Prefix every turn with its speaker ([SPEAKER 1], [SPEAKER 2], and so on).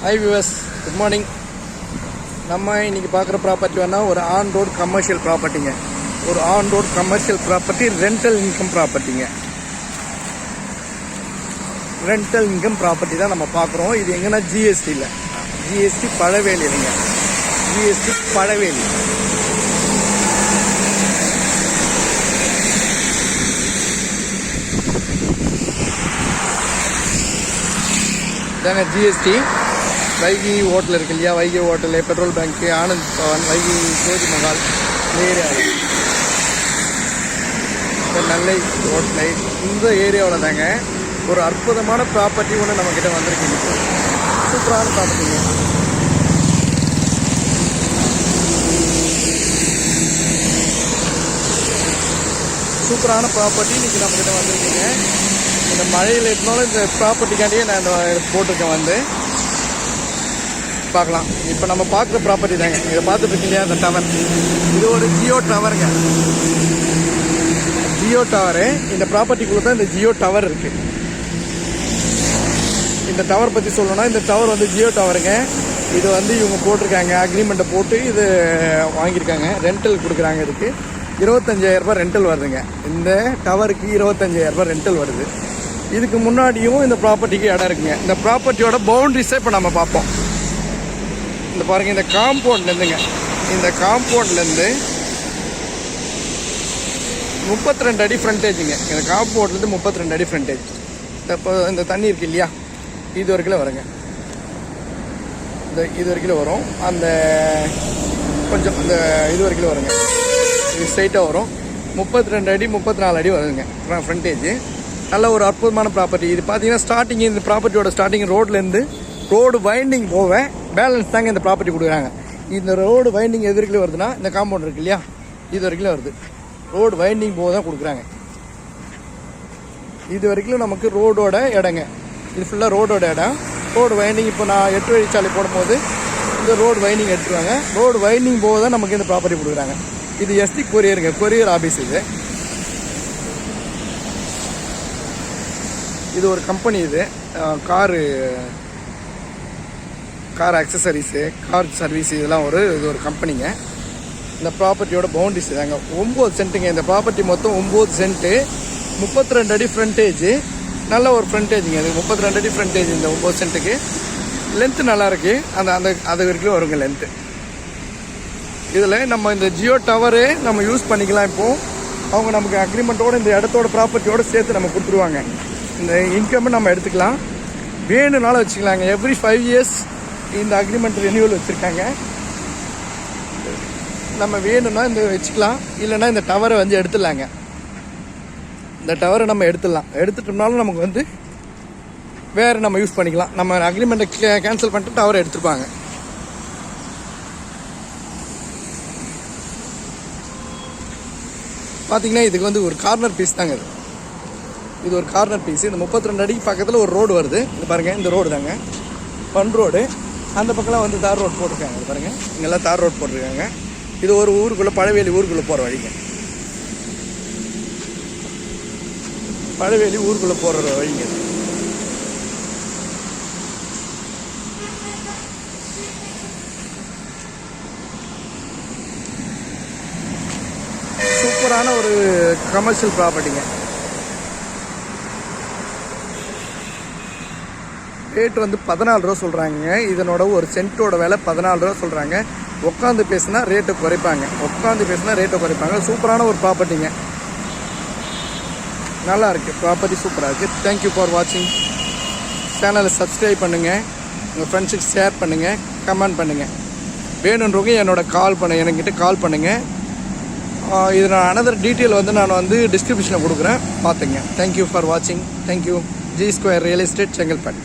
[SPEAKER 1] Hi viewers, good morning. நம்ம இன்றைக்கி பார்க்குற ப்ராப்பர்ட்டி வேணால் ஒரு ஆன் ரோடு கமர்ஷியல் ப்ராப்பர்ட்டிங்க. ஒரு on road commercial property, rental income ப்ராப்பர்ட்டிங்க. ரெண்டல் இன்கம் ப்ராப்பர்ட்டி தான் நம்ம பார்க்குறோம். இது எங்கன்னா ஜிஎஸ்டியில், ஜிஎஸ்டி பழவேலி இல்லைங்க, ஜிஎஸ்டி பழவேலி. இதாங்க ஜிஎஸ்டி. வைகி ஹோட்டல் இருக்கு இல்லையா, வைகி ஹோட்டலு, பெட்ரோல் பேங்க்கு, ஆனந்த் பவன், வைகி ஜோதி மகால் ஏரியா, நெல்லை ஹோட்டலை, இந்த ஏரியாவில் தாங்க ஒரு அற்புதமான ப்ராப்பர்ட்டி ஒன்று நம்மக்கிட்ட வந்திருக்கீங்க. சூப்பரான ப்ராப்பர்ட்டிங்க. சூப்பரான ப்ராப்பர்ட்டி இன்றைக்கி நம்மக்கிட்ட வந்திருக்கீங்க. இந்த மழையில் இருந்தாலும் இந்த ப்ராப்பர்ட்டிக்காண்டியே நான் இந்த போட்டிருக்கேன், வந்து பார்க்கலாம். இப்போ நம்ம பார்க்குற ப்ராப்பர்ட்டி தாங்க. இதை பார்த்துட்டு இருக்கீங்க, இந்த டவர். இது ஒரு ஜியோ டவருங்க, ஜியோ டவரு. இந்த ப்ராப்பர்ட்டிக்குள்ளே தான் இந்த ஜியோ டவர் இருக்குது. இந்த டவர் பற்றி சொல்லணும்னா, இந்த டவர் வந்து ஜியோ டவருங்க. இது வந்து இவங்க போட்டிருக்காங்க, அக்ரிமெண்ட்டை போட்டு இது வாங்கியிருக்காங்க, ரெண்டல் கொடுக்குறாங்க. இதுக்கு 25,000 ரூபாய் ரெண்டல் வருதுங்க. இந்த டவருக்கு 25,000 ரெண்டல் வருது. இதுக்கு முன்னாடியும் இந்த ப்ராப்பர்ட்டிக்கு இடம் இருக்குங்க. இந்த ப்ராப்பர்ட்டியோட பவுண்ட்ரிஸை இப்போ நம்ம பார்ப்போம். இந்த பாருங்கள், இந்த காம்பவுண்ட்லேருந்துங்க, இந்த காம்பவுண்ட்லேருந்து 32 அடி ஃப்ரண்டேஜுங்க. இந்த காம்பவுண்ட்லேருந்து 32 அடி ஃப்ரண்டேஜ். இப்போ இந்த தண்ணி இருக்குது இல்லையா, இது வரைக்கும் வருங்க. இந்த இது வரைக்கும் வரும். அந்த கொஞ்சம் இந்த இது வரைக்கும் வருங்க. இது ஸ்ட்ரைட்டாக வரும். 32 அடி 34 அடி வருதுங்க ஃப்ரண்டேஜ். நல்ல ஒரு அற்புதமான ப்ராப்பர்ட்டி. இது பார்த்தீங்கன்னா ஸ்டார்டிங், இந்த ப்ராப்பர்ட்டியோட ஸ்டார்டிங் ரோட்லேருந்து ரோடு வைண்டிங் போக பேலன்ஸ் தாங்க இந்த ப்ராப்பர்ட்டி கொடுக்குறாங்க. இந்த ரோடு வைண்டிங் எது வரைக்கும் வருதுன்னா, இந்த காம்பவுண்ட் இருக்கு இல்லையா, இது வரைக்கும் வருது. ரோடு வைண்டிங் போக தான் கொடுக்குறாங்க. இது வரைக்கும் நமக்கு ரோடோட இடங்க. இது ஃபுல்லாக ரோடோட இடம். ரோடு வைண்டிங் இப்போ நான் 8 வழிச்சாலை போடும்போது இந்த ரோடு வைண்டிங் எடுத்துருவாங்க. ரோடு வைண்டிங் போக தான் நமக்கு இந்த ப்ராப்பர்ட்டி கொடுக்குறாங்க. இது எஸ்டி கொரியருங்க, கொரியர் ஆஃபீஸ். இது ஒரு கம்பெனி. இது கார் அக்சசரிஸு, கார் சர்வீஸ், இதெல்லாம் இது ஒரு கம்பெனிங்க. இந்த ப்ராப்பர்ட்டியோட பவுண்டரிஸ் தாங்க 9 சென்ட்டுங்க. இந்த ப்ராப்பர்ட்டி மொத்தம் 9 சென்ட்டு, 32 அடி ஃப்ரண்டேஜ். நல்ல ஒரு ஃப்ரண்டேஜுங்க. அது 32 அடி ஃப்ரண்டேஜ். இந்த 9 சென்ட்டுக்கு லென்த்து நல்லாயிருக்கு. அது வரைக்கும் வருங்க லென்த்து. இதில் நம்ம இந்த ஜியோ டவரு நம்ம யூஸ் பண்ணிக்கலாம். இப்போது அவங்க நமக்கு அக்ரிமெண்ட்டோடு இந்த இடத்தோட ப்ராப்பர்ட்டியோடு சேர்த்து நம்ம கொடுத்துருவாங்க. இந்த இன்கம்மை நம்ம எடுத்துக்கலாம், வேணும்னாலும் வச்சுக்கலாங்க. எவ்ரி 5 இயர்ஸ் இந்த அக்ரிமெண்ட் ரெனியூவல் வச்சுருக்காங்க. நம்ம வேணும்னா இந்த வச்சுக்கலாம், இல்லைன்னா இந்த டவரை வந்து எடுத்துடலாங்க. இந்த டவரை நம்ம எடுத்துட்டோம்னாலும் நமக்கு வந்து வேறு நம்ம யூஸ் பண்ணிக்கலாம். நம்ம அக்ரிமெண்ட்டை கேன்சல் பண்ணிட்டு டவரை எடுத்துருப்பாங்க. பார்த்தீங்கன்னா இதுக்கு வந்து ஒரு கார்னர் பீஸ் தாங்க. இது ஒரு கார்னர் பீஸ். இந்த 32 அடிக்கு பக்கத்தில் ஒரு ரோடு வருது. இது பாருங்கள், இந்த ரோடு தாங்க பன் ரோடு. அந்த பக்கம்லாம் வந்து தார் ரோடு போட்டிருக்காங்க. இது பாருங்கள், இங்கெல்லாம் தார் ரோடு போட்டிருக்காங்க. இது ஒரு ஊருக்குள்ளே, பழவேலி ஊருக்குள்ளே போகிற வழிங்க. பழவேலி ஊருக்குள்ளே போகிற வழிங்க. சூப்பரான ஒரு கமர்ஷியல் ப்ராப்பர்ட்டிங்க. ரேட்டு வந்து 14 ரூபா சொல்கிறாங்க. இதனோட ஒரு சென்ட்டோட விலை 14 ரூபா சொல்கிறாங்க. உட்காந்து பேசுனா ரேட்டை குறைப்பாங்க. சூப்பரான ஒரு ப்ராப்பர்ட்டிங்க. நல்லா இருக்குது ப்ராப்பர்ட்டி, சூப்பராக இருக்குது. தேங்க்யூ ஃபார் வாட்சிங். சேனலை சப்ஸ்கிரைப் பண்ணுங்கள், உங்கள் ஃப்ரெண்ட்ஸுக்கு ஷேர் பண்ணுங்கள், கமெண்ட் பண்ணுங்கள். வேணுன்றவங்க என்கிட்ட கால் பண்ணுங்கள். இது நான் அனதர் டீட்டெயில் வந்து நான் வந்து டிஸ்கிரிப்ஷனில் கொடுக்குறேன், பார்த்துங்க. தேங்க்யூ ஃபார் வாட்சிங். Thank you. G square real estate, Chengalpattu.